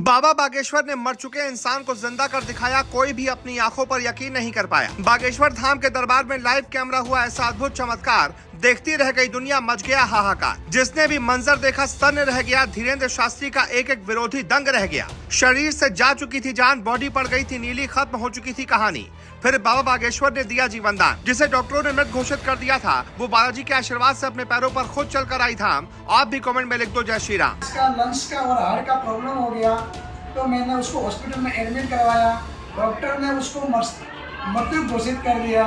बाबा बागेश्वर ने मर चुके इंसान को जिंदा कर दिखाया। कोई भी अपनी आंखों पर यकीन नहीं कर पाया। बागेश्वर धाम के दरबार में लाइव कैमरा हुआ ऐसा अद्भुत चमत्कार, देखती रह गई दुनिया, मच गया हाहाकार। जिसने भी मंजर देखा सन्न रह गया। धीरेन्द्र शास्त्री का एक एक विरोधी दंग रह गया। शरीर से जा चुकी थी जान, बॉडी पड़ गई थी नीली, खत्म हो चुकी थी कहानी। फिर बाबा बागेश्वर ने दिया जीवन दान। जिसे डॉक्टरों ने मृत घोषित कर दिया था, वो बालाजी के आशीर्वाद से अपने पैरों पर खुद चलकर आई धाम। आप भी कमेंट में लिख दो जय श्री राम। इसका लंग्स का और हार्ट का प्रॉब्लम हो गया, तो मैंने उसको हॉस्पिटल में एडमिट करवाया। डॉक्टर ने उसको मृत्यु घोषित कर दिया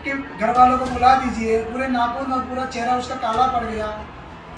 कि घर वालों को बुला दीजिए। पूरे नाखून और पूरा चेहरा उसका काला पड़ गया,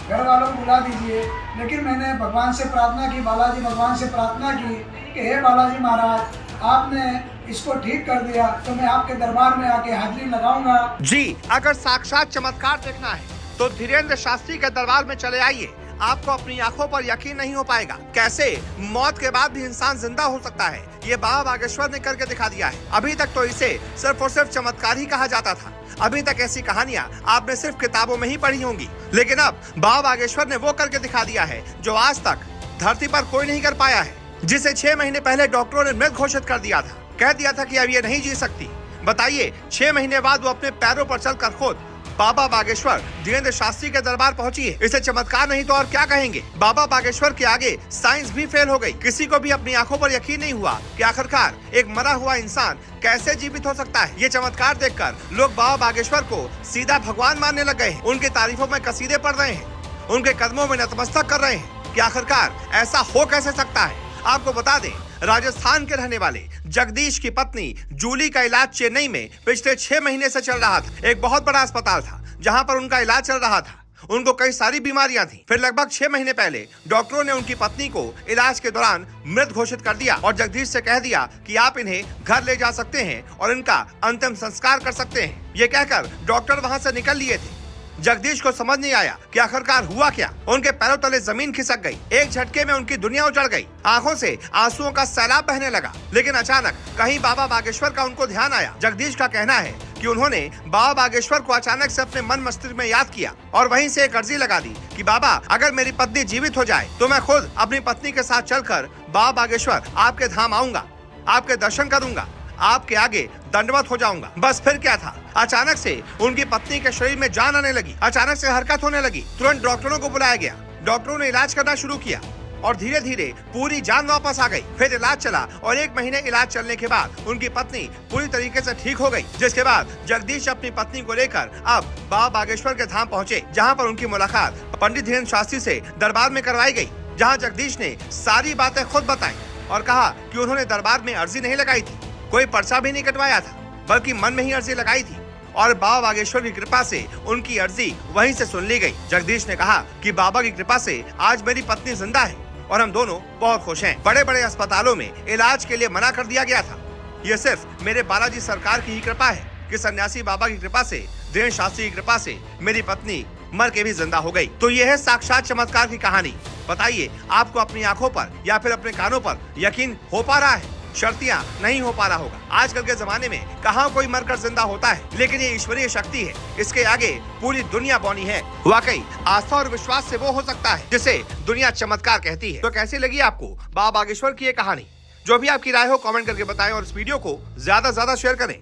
घर वालों को बुला दीजिए। लेकिन मैंने भगवान से प्रार्थना की, बालाजी भगवान से प्रार्थना की कि हे बालाजी महाराज, आपने इसको ठीक कर दिया तो मैं आपके दरबार में आके हाजिरी लगाऊंगा। जी, अगर साक्षात चमत्कार देखना है तो धीरेन्द्र शास्त्री के दरबार में चले आइए। आपको अपनी आंखों पर यकीन नहीं हो पाएगा, कैसे मौत के बाद भी इंसान जिंदा हो सकता है। ये बाबा बागेश्वर ने करके दिखा दिया है। अभी तक तो इसे सिर्फ और सिर्फ चमत्कार ही कहा जाता था। अभी तक ऐसी कहानियां आपने सिर्फ किताबों में ही पढ़ी होंगी, लेकिन अब बाबा बागेश्वर ने वो करके दिखा दिया है जो आज तक धरती पर कोई नहीं कर पाया है। जिसे 6 महीने पहले डॉक्टरों ने मृत घोषित कर दिया था, कह दिया था कि अब ये नहीं जी सकती। बताइए, 6 महीने बाद वो अपने पैरों पर चलकर खुद बाबा बागेश्वर धीरेन्द्र शास्त्री के दरबार पहुंची है। इसे चमत्कार नहीं तो और क्या कहेंगे। बाबा बागेश्वर के आगे साइंस भी फेल हो गई। किसी को भी अपनी आंखों पर यकीन नहीं हुआ कि आखिरकार एक मरा हुआ इंसान कैसे जीवित हो सकता है। ये चमत्कार देखकर लोग बाबा बागेश्वर को सीधा भगवान मानने लग गए हैं। उनके तारीफों में कसीदे पढ़ रहे हैं, उनके कदमों में नतमस्तक कर रहे हैं कि आखिरकार ऐसा हो कैसे सकता है। आपको बता दें, राजस्थान के रहने वाले जगदीश की पत्नी जूली का इलाज चेन्नई में पिछले 6 महीने से चल रहा था। एक बहुत बड़ा अस्पताल था जहां पर उनका इलाज चल रहा था। उनको कई सारी बीमारियां थी। फिर लगभग 6 महीने पहले डॉक्टरों ने उनकी पत्नी को इलाज के दौरान मृत घोषित कर दिया और जगदीश से कह दिया कि आप इन्हें घर ले जा सकते हैं और इनका अंतिम संस्कार कर सकते हैं। ये कहकर डॉक्टर वहां से निकल लिए थे। जगदीश को समझ नहीं आया कि आखिरकार हुआ क्या। उनके पैरों तले जमीन खिसक गई। एक झटके में उनकी दुनिया उजड़ गई। आंखों से आंसुओं का सैलाब बहने लगा। लेकिन अचानक कहीं बाबा बागेश्वर का उनको ध्यान आया। जगदीश का कहना है कि उन्होंने बाबा बागेश्वर को अचानक से अपने मन मस्तिष्क में याद किया और वहीं से एक अर्जी लगा दी कि बाबा, अगर मेरी पत्नी जीवित हो जाए तो मैं खुद अपनी पत्नी के साथ चलकर बाबा बागेश्वर आपके धाम आऊंगा, आपके दर्शन करूंगा, आपके आगे दंडवत हो जाऊंगा। बस फिर क्या था, अचानक से उनकी पत्नी के शरीर में जान आने लगी। अचानक से हरकत होने लगी। तुरंत डॉक्टरों को बुलाया गया। डॉक्टरों ने इलाज करना शुरू किया और धीरे धीरे पूरी जान वापस आ गई। फिर इलाज चला और 1 महीने इलाज चलने के बाद उनकी पत्नी पूरी तरीके से ठीक हो गई। जिसके बाद जगदीश अपनी पत्नी को लेकर अब बाबा बागेश्वर के धाम पहुंचे, जहां पर उनकी मुलाकात पंडित धीरेन्द्र शास्त्री से दरबार में करवाई गई। जहां जगदीश ने सारी बातें खुद बताई और कहा कि उन्होंने दरबार में अर्जी नहीं लगाई थी, कोई पर्चा भी नहीं कटवाया था, बल्कि मन में ही अर्जी लगाई थी और बाबा बागेश्वर की कृपा से उनकी अर्जी वहीं से सुन ली गई। जगदीश ने कहा कि बाबा की कृपा से आज मेरी पत्नी जिंदा है और हम दोनों बहुत खुश हैं। बड़े बड़े अस्पतालों में इलाज के लिए मना कर दिया गया था। ये सिर्फ मेरे बालाजी सरकार की ही कृपा है कि सन्यासी बाबा की कृपा से, धीरेन्द्र शास्त्री की कृपा से मेरी पत्नी मर के भी जिंदा हो गई। तो यह है साक्षात चमत्कार की कहानी। बताइए, आपको अपनी आंखों पर या फिर अपने कानों पर यकीन हो पा रहा है? शर्तियां नहीं हो पा रहा होगा। आजकल के जमाने में कहाँ कोई मरकर जिंदा होता है, लेकिन ये ईश्वरीय शक्ति है। इसके आगे पूरी दुनिया बौनी है। वाकई आस्था और विश्वास से वो हो सकता है जिसे दुनिया चमत्कार कहती है। तो कैसी लगी आपको बाबा बागेश्वर की ये कहानी? जो भी आपकी राय हो कमेंट करके बताएं और इस वीडियो को ज्यादा से ज्यादा शेयर करें।